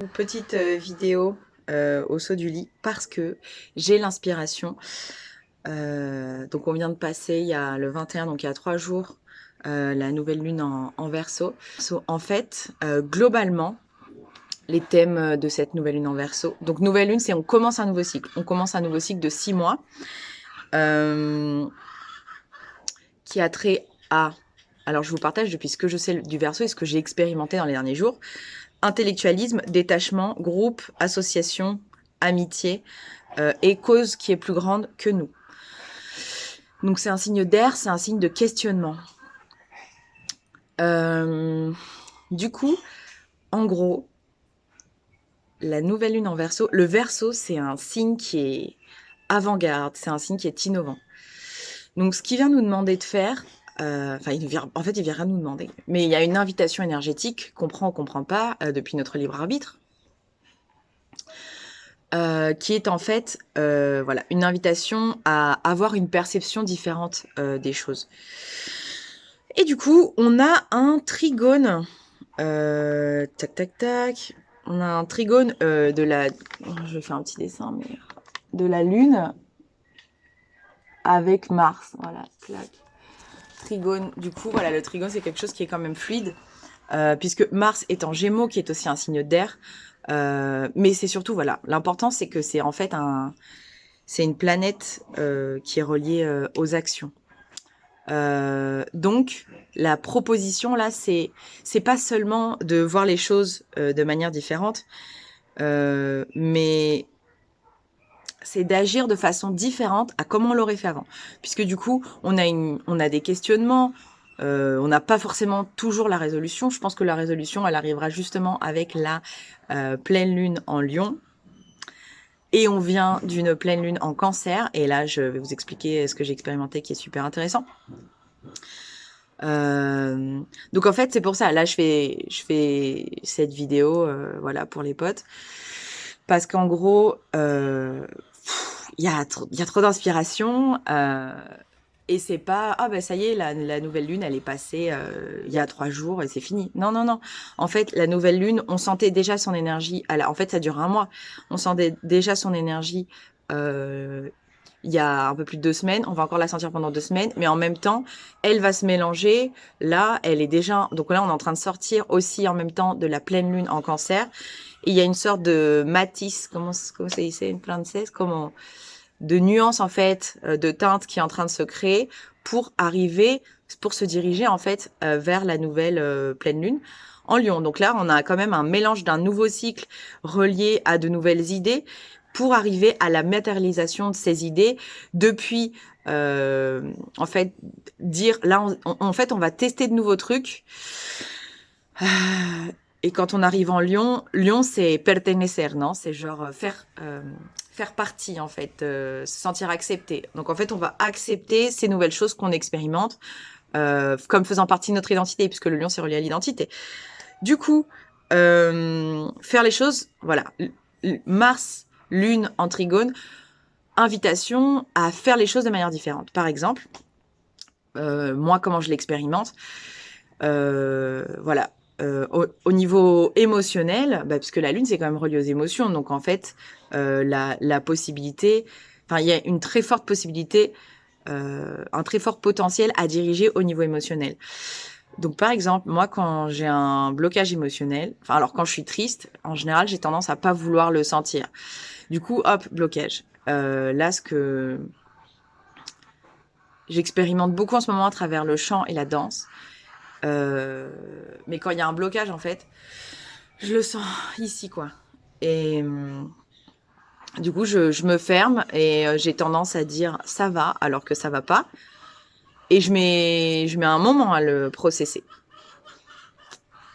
Une petite vidéo au saut du lit parce que j'ai l'inspiration. Donc on vient de passer il y a le 21, donc il y a 3 jours, la nouvelle lune en Verseau. En fait, globalement, les thèmes de cette nouvelle lune en Verseau. Donc nouvelle lune, c'est on commence un nouveau cycle. On commence un nouveau cycle de 6 mois qui a trait à... Alors je vous partage depuis ce que je sais du Verseau et ce que j'ai expérimenté dans les derniers jours. Intellectualisme, détachement, groupe, association, amitié et cause qui est plus grande que nous. Donc c'est un signe d'air, c'est un signe de questionnement. Du coup, en gros, la nouvelle lune en Verseau, le Verseau, c'est un signe qui est avant-garde, c'est un signe qui est innovant. Donc ce qu'il vient nous demander de faire, il vient rien nous demander, mais il y a une invitation énergétique, qu'on prend ou qu'on prend pas, depuis notre libre arbitre, qui est en fait une invitation à avoir une perception différente des choses. Et du coup, on a un trigone. Tac, tac, tac. On a un trigone de la... Je vais faire un petit dessin, mais... De la Lune avec Mars. Voilà, clac. Trigone. Du coup, voilà, le trigone, c'est quelque chose qui est quand même fluide. Puisque Mars est en Gémeaux, qui est aussi un signe d'air. Mais c'est surtout, voilà, l'important, c'est que c'est en fait c'est une planète qui est reliée aux actions. Donc, la proposition là, c'est pas seulement de voir les choses de manière différente, mais c'est d'agir de façon différente à comment on l'aurait fait avant. Puisque du coup, on a des questionnements, on n'a pas forcément toujours la résolution. Je pense que la résolution, elle arrivera justement avec la pleine lune en Lion. Et on vient d'une pleine lune en Cancer. Et là, je vais vous expliquer ce que j'ai expérimenté qui est super intéressant. Donc en fait, c'est pour ça. Là, je fais cette vidéo, voilà, pour les potes. Parce qu'en gros, il y a trop d'inspiration. Et c'est pas, ah ben ça y est, la nouvelle lune, elle est passée il y a 3 jours et c'est fini. Non, non, non. En fait, la nouvelle lune, on sentait déjà son énergie. En fait, ça dure un mois. On sentait déjà son énergie il y a un peu plus de 2 semaines. On va encore la sentir pendant 2 semaines. Mais en même temps, elle va se mélanger. Là, elle est déjà... Donc là, on est en train de sortir aussi en même temps de la pleine lune en Cancer. Et il y a une sorte de matisse, comment ça dit, une plein de 16, comment... de nuances en fait, de teintes qui est en train de se créer pour se diriger en fait vers la nouvelle pleine lune en Lion. Donc là, on a quand même un mélange d'un nouveau cycle relié à de nouvelles idées pour arriver à la matérialisation de ces idées depuis en fait dire là en fait on va tester de nouveaux trucs. Et quand on arrive en Lyon, Lyon c'est pertenecer, non? C'est genre faire partie en fait, se sentir accepté. Donc en fait, on va accepter ces nouvelles choses qu'on expérimente comme faisant partie de notre identité, puisque le lion c'est relié à l'identité. Du coup, faire les choses, voilà. Mars, Lune en trigone, invitation à faire les choses de manière différente. Par exemple, moi comment je l'expérimente, voilà. Au niveau émotionnel, puisque la lune c'est quand même relié aux émotions, donc en fait la possibilité, il y a une très forte possibilité, un très fort potentiel à diriger au niveau émotionnel. Donc par exemple, moi quand j'ai un blocage émotionnel, alors quand je suis triste, en général j'ai tendance à pas vouloir le sentir. Du coup, hop, blocage. Là, ce que j'expérimente beaucoup en ce moment à travers le chant et la danse. Mais quand il y a un blocage, en fait, je le sens ici, quoi. Et du coup, je me ferme et j'ai tendance à dire ça va alors que ça va pas. Et je mets un moment à le processer.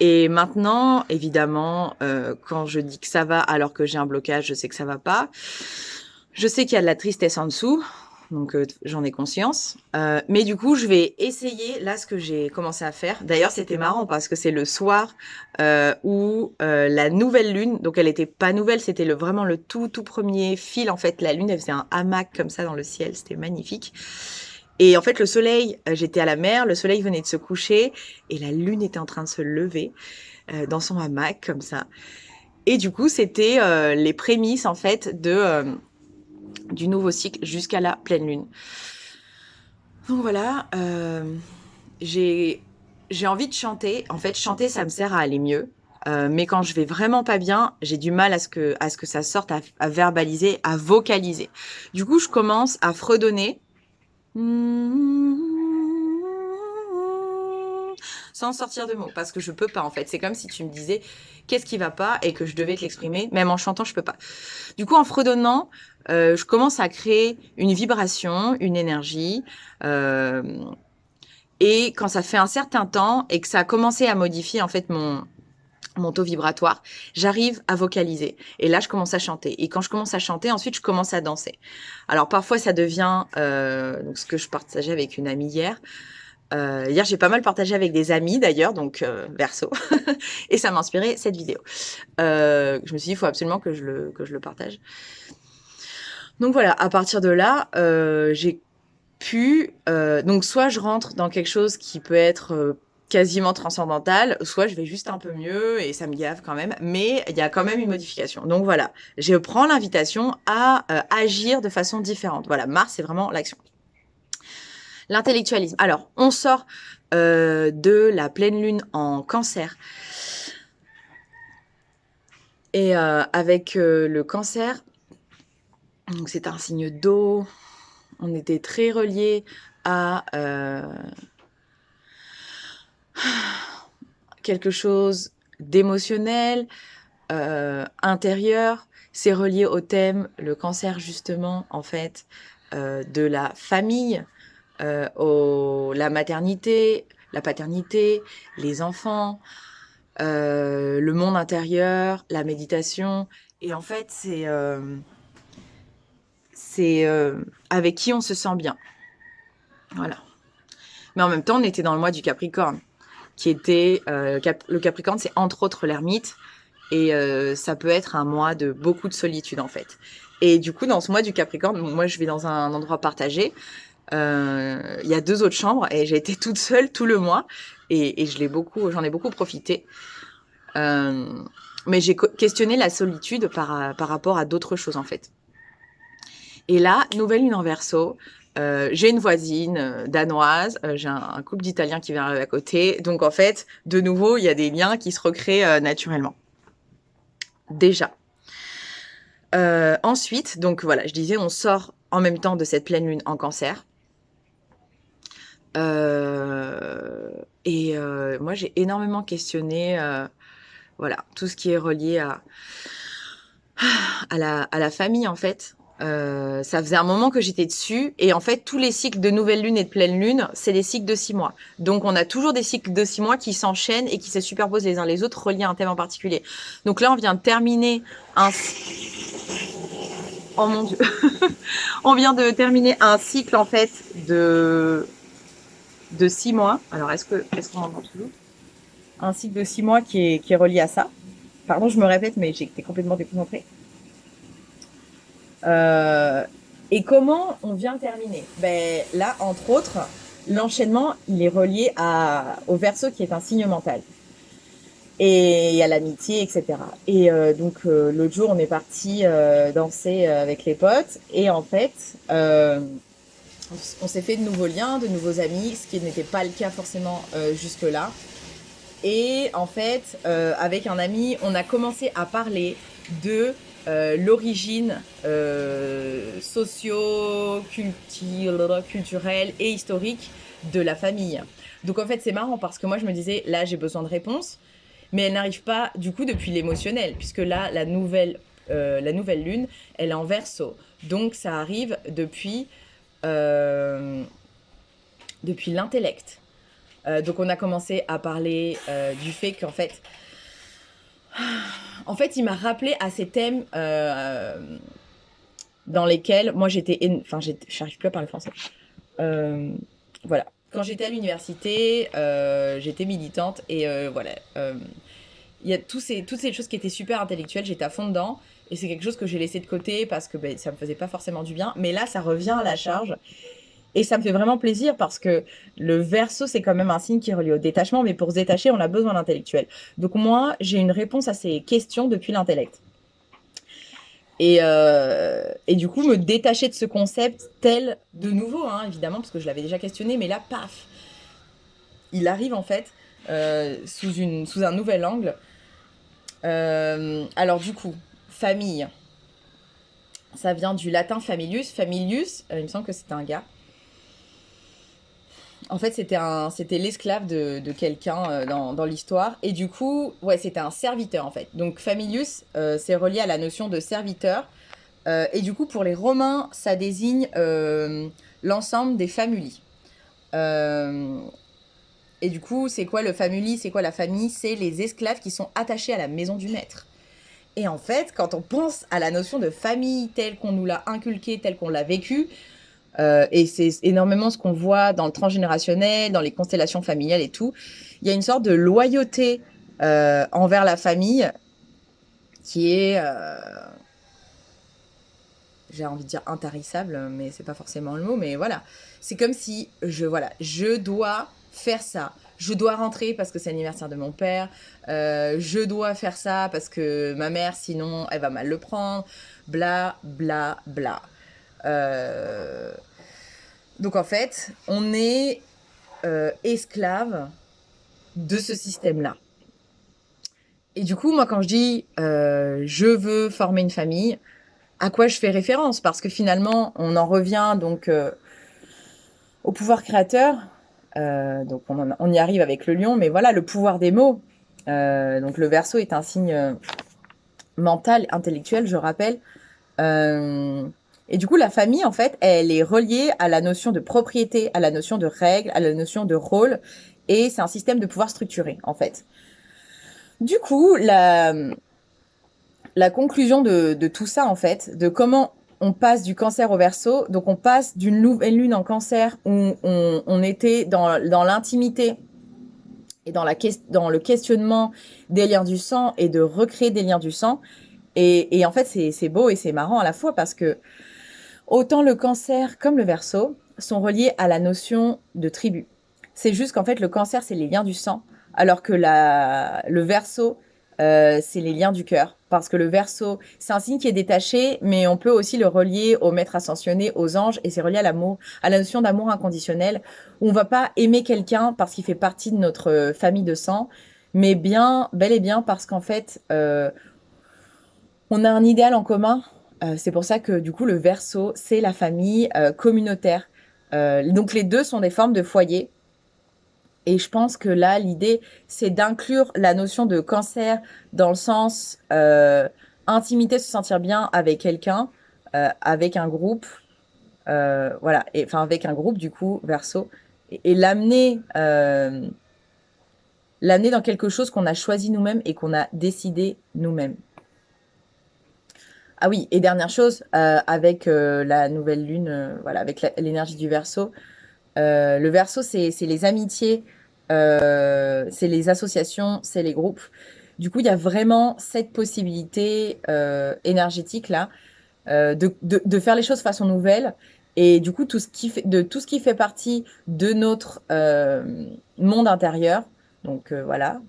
Et maintenant, évidemment, quand je dis que ça va alors que j'ai un blocage, je sais que ça va pas. Je sais qu'il y a de la tristesse en dessous. Donc j'en ai conscience. Mais du coup, je vais essayer, là, ce que j'ai commencé à faire. D'ailleurs, c'était marrant parce que c'est le soir où la nouvelle lune, donc elle était pas nouvelle, c'était vraiment le tout premier fil. En fait, la lune, elle faisait un hamac comme ça dans le ciel, c'était magnifique. Et en fait, le soleil, j'étais à la mer, le soleil venait de se coucher et la lune était en train de se lever dans son hamac comme ça. Et du coup, c'était les prémices, en fait, du nouveau cycle jusqu'à la pleine lune. Donc voilà, j'ai envie de chanter. En fait, chanter, ça me sert à aller mieux. Mais quand je vais vraiment pas bien, j'ai du mal à ce que ça sorte, à verbaliser, à vocaliser. Du coup, je commence à fredonner sans sortir de mots, parce que je peux pas en fait. C'est comme si tu me disais qu'est-ce qui va pas et que je devais te l'exprimer. Même en chantant, je peux pas. Du coup, en fredonnant, je commence à créer une vibration, une énergie. Euh, et quand ça fait un certain temps et que ça a commencé à modifier en fait mon taux vibratoire, j'arrive à vocaliser. Et là, je commence à chanter. Et quand je commence à chanter, ensuite, je commence à danser. Alors, parfois, ça devient donc ce que je partageais avec une amie hier. Hier, j'ai pas mal partagé avec des amis, d'ailleurs, donc Verseau. Et ça m'a inspiré cette vidéo. Je me suis dit, il faut absolument que je le partage. Donc voilà, à partir de là, j'ai pu... donc, soit je rentre dans quelque chose qui peut être... quasiment transcendantale, soit je vais juste un peu mieux et ça me gave quand même, mais il y a quand même une modification. Donc voilà, je prends l'invitation à agir de façon différente. Voilà, Mars, c'est vraiment l'action. L'intellectualisme. Alors, on sort de la pleine lune en Cancer. Et avec le Cancer, donc c'est un signe d'eau, on était très reliés à quelque chose d'émotionnel, intérieur. C'est relié au thème, le Cancer justement, en fait, de la famille, la maternité, la paternité, les enfants, le monde intérieur, la méditation. Et en fait, c'est avec qui on se sent bien. Voilà. Mais en même temps, on était dans le mois du Capricorne, qui était... le Capricorne, c'est entre autres l'ermite. Et ça peut être un mois de beaucoup de solitude, en fait. Et du coup, dans ce mois du Capricorne, moi, je vais dans un endroit partagé. Il y a 2 autres chambres et j'ai été toute seule tout le mois. Et j'en ai beaucoup profité. Mais j'ai questionné la solitude par rapport à d'autres choses, en fait. Et là, nouvelle lune en Verseau. J'ai une voisine danoise, j'ai un couple d'Italiens qui vient à côté. Donc, en fait, de nouveau, il y a des liens qui se recréent naturellement. Déjà. Ensuite, donc voilà, je disais, on sort en même temps de cette pleine lune en Cancer. Moi, j'ai énormément questionné, voilà, tout ce qui est relié à la famille, en fait. Ça faisait un moment que j'étais dessus, et en fait, tous les cycles de nouvelle lune et de pleine lune, c'est des cycles de 6 mois. Donc, on a toujours des cycles de 6 mois qui s'enchaînent et qui se superposent les uns les autres, reliés à un thème en particulier. Donc là, on vient de terminer un... Oh mon Dieu. On vient de terminer un cycle, en fait, de 6 mois. Alors, est-ce qu'on entend toujours? Un cycle de 6 mois qui est relié à ça. Pardon, je me répète, mais j'ai été complètement déconcentrée. Et comment on vient terminer? Ben, là, entre autres, l'enchaînement, il est relié au Verseau, qui est un signe mental. Et à l'amitié, etc. Et donc, l'autre jour, on est parti danser avec les potes. Et en fait, on s'est fait de nouveaux liens, de nouveaux amis, ce qui n'était pas le cas forcément jusque-là. Et en fait, avec un ami, on a commencé à parler de l'origine socio-culturelle et historique de la famille. Donc en fait, c'est marrant parce que moi, je me disais, là, j'ai besoin de réponses, mais elle n'arrive pas, du coup, depuis l'émotionnel, puisque là, la nouvelle lune, elle est en Verseau. Donc ça arrive depuis l'intellect. Donc on a commencé à parler du fait qu'en fait, il m'a rappelé à ces thèmes dans lesquels moi j'arrive plus à parler français. Voilà. Quand j'étais à l'université, j'étais militante et voilà. Il y a toutes ces choses qui étaient super intellectuelles, j'étais à fond dedans. Et c'est quelque chose que j'ai laissé de côté parce que ça me faisait pas forcément du bien. Mais là, ça revient à la charge. Et ça me fait vraiment plaisir parce que le Verseau, c'est quand même un signe qui est relié au détachement, mais pour se détacher, on a besoin d'intellectuel. Donc moi, j'ai une réponse à ces questions depuis l'intellect. Et du coup, me détacher de ce concept tel, de nouveau, hein, évidemment, parce que je l'avais déjà questionné, mais là, paf, il arrive en fait sous un nouvel angle. Alors du coup, famille, ça vient du latin familius. Familius, il me semble que c'était un gars. En fait, c'était l'esclave de quelqu'un dans l'histoire. Et du coup, ouais, c'était un serviteur en fait. Donc familius, c'est relié à la notion de serviteur. Et du coup, pour les Romains, ça désigne l'ensemble des familles. Euh, et du coup, c'est quoi le family? C'est quoi la famille? C'est les esclaves qui sont attachés à la maison du maître. Et en fait, quand on pense à la notion de famille telle qu'on nous l'a inculquée, telle qu'on l'a vécue, et c'est énormément ce qu'on voit dans le transgénérationnel, dans les constellations familiales et tout, il y a une sorte de loyauté envers la famille qui est, j'ai envie de dire intarissable, mais c'est pas forcément le mot, mais voilà. C'est comme si je dois faire ça. Je dois rentrer parce que c'est l'anniversaire de mon père. Je dois faire ça parce que ma mère, sinon, elle va mal le prendre. Bla, bla, bla. Euh, Donc en fait, on est esclave de ce système-là. Et du coup, moi, quand je dis je veux former une famille, à quoi je fais référence? Parce que finalement, on en revient donc au pouvoir créateur. Donc on y arrive avec le lion, mais voilà, le pouvoir des mots. Donc le Verseau est un signe mental, intellectuel, je rappelle. Euh, et du coup, la famille, en fait, elle est reliée à la notion de propriété, à la notion de règle, à la notion de rôle. Et c'est un système de pouvoir structuré, en fait. Du coup, la conclusion de tout ça, en fait, de comment on passe du cancer au Verseau, donc on passe d'une nouvelle lune en cancer où on était dans l'intimité et dans le questionnement des liens du sang et de recréer des liens du sang. Et en fait, c'est beau et c'est marrant à la fois parce que autant le cancer comme le Verseau sont reliés à la notion de tribu. C'est juste qu'en fait, le cancer, c'est les liens du sang, alors que le Verseau, c'est les liens du cœur. Parce que le Verseau, c'est un signe qui est détaché, mais on peut aussi le relier au maître ascensionné, aux anges, et c'est relié à l'amour, à la notion d'amour inconditionnel, où on va pas aimer quelqu'un parce qu'il fait partie de notre famille de sang, mais bien, bel et bien parce qu'en fait, on a un idéal en commun. C'est pour ça que du coup le Verseau, c'est la famille communautaire. Donc les deux sont des formes de foyer. Et je pense que là, l'idée, c'est d'inclure la notion de cancer dans le sens intimité, se sentir bien avec quelqu'un, avec un groupe, voilà, et enfin avec un groupe du coup Verseau, et l'amener dans quelque chose qu'on a choisi nous-mêmes et qu'on a décidé nous-mêmes. Ah oui, et dernière chose, avec la nouvelle lune, voilà, avec l'énergie du Verseau. Le Verseau, c'est les amitiés, c'est les associations, c'est les groupes. Du coup, il y a vraiment cette possibilité énergétique là de faire les choses façon nouvelle. Et du coup, tout ce qui fait partie de notre monde intérieur, donc voilà,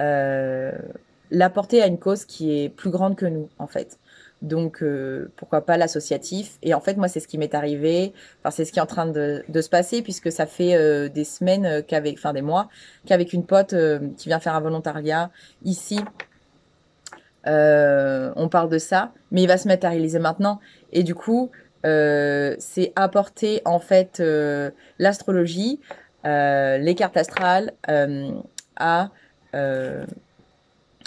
euh, l'apporter à une cause qui est plus grande que nous, en fait. Donc, pourquoi pas l'associatif. Et en fait, moi, c'est ce qui m'est arrivé. Enfin, c'est ce qui est en train de se passer, puisque ça fait des semaines enfin des mois, qu'avec une pote qui vient faire un volontariat ici, on parle de ça, mais il va se matérialiser maintenant. Et du coup, c'est apporter en fait l'astrologie, les cartes astrales à euh,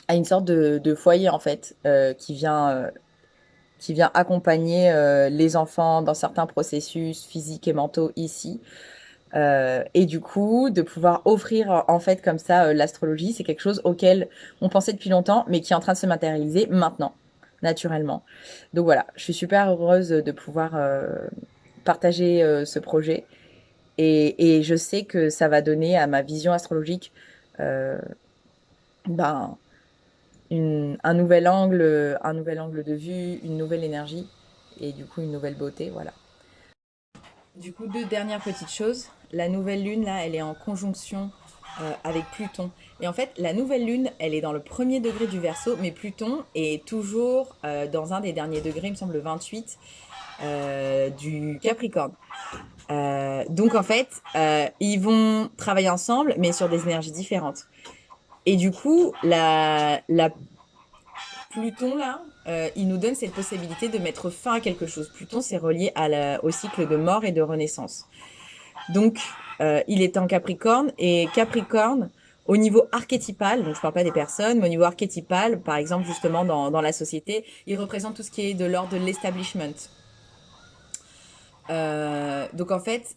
à une sorte de foyer en fait qui vient accompagner les enfants dans certains processus physiques et mentaux ici. Et du coup, de pouvoir offrir en fait comme ça l'astrologie, c'est quelque chose auquel on pensait depuis longtemps, mais qui est en train de se matérialiser maintenant, naturellement. Donc voilà, je suis super heureuse de pouvoir partager ce projet. Et je sais que ça va donner à ma vision astrologique euh, ben, un nouvel angle de vue, une nouvelle énergie et du coup une nouvelle beauté, voilà. Du coup, deux dernières petites choses. La nouvelle lune, là, elle est en conjonction avec Pluton. Et en fait, la nouvelle lune, elle est dans le premier degré du Verseau, mais Pluton est toujours dans un des derniers degrés, il me semble le 28, du Capricorne. Donc en fait, ils vont travailler ensemble, mais sur des énergies différentes. Et du coup, la Pluton, là, il nous donne cette possibilité de mettre fin à quelque chose. Pluton, c'est relié au cycle de mort et de renaissance. Donc, il est en Capricorne, et Capricorne, au niveau archétypal, donc je ne parle pas des personnes, mais au niveau archétypal, par exemple, justement, dans la société, il représente tout ce qui est de l'ordre de l'establishment. Donc, en fait,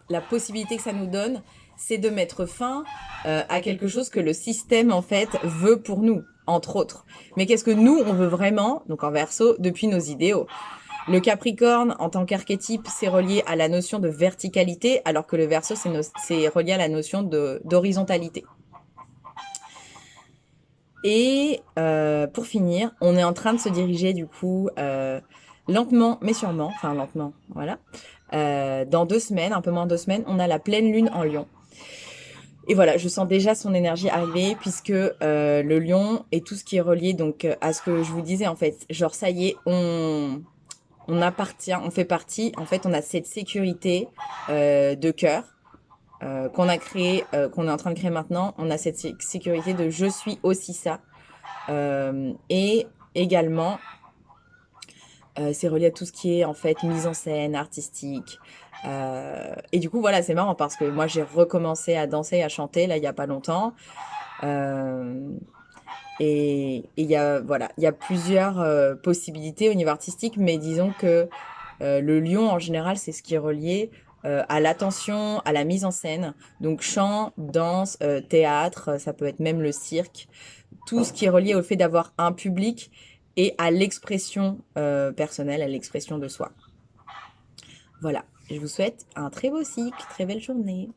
la possibilité que ça nous donne, c'est de mettre fin à quelque chose que le système, en fait, veut pour nous, entre autres. Mais qu'est-ce que nous, on veut vraiment, donc en verso, depuis nos idéaux. Le Capricorne, en tant qu'archétype, c'est relié à la notion de verticalité, alors que le Verseau, c'est relié à la notion d'horizontalité. Et pour finir, on est en train de se diriger du coup lentement mais sûrement, enfin lentement, voilà. Dans 2 semaines, un peu moins de 2 semaines, on a la pleine lune en Lion. Et voilà, je sens déjà son énergie arriver puisque le Lion et tout ce qui est relié donc à ce que je vous disais en fait, genre ça y est, on appartient, on fait partie, en fait on a cette sécurité de cœur qu'on a créé, qu'on est en train de créer maintenant, on a cette sécurité de je suis aussi ça. Et également, c'est relié à tout ce qui est en fait mise en scène, artistique. Et du coup, voilà, c'est marrant parce que moi j'ai recommencé à danser, à chanter là il y a pas longtemps. Euh, et il y a voilà, il y a plusieurs possibilités au niveau artistique, mais disons que le lion en général c'est ce qui est relié à l'attention, à la mise en scène. Donc chant, danse, théâtre, ça peut être même le cirque, tout ce qui est relié au fait d'avoir un public et à l'expression personnelle, à l'expression de soi. Voilà, je vous souhaite un très beau cycle, très belle journée.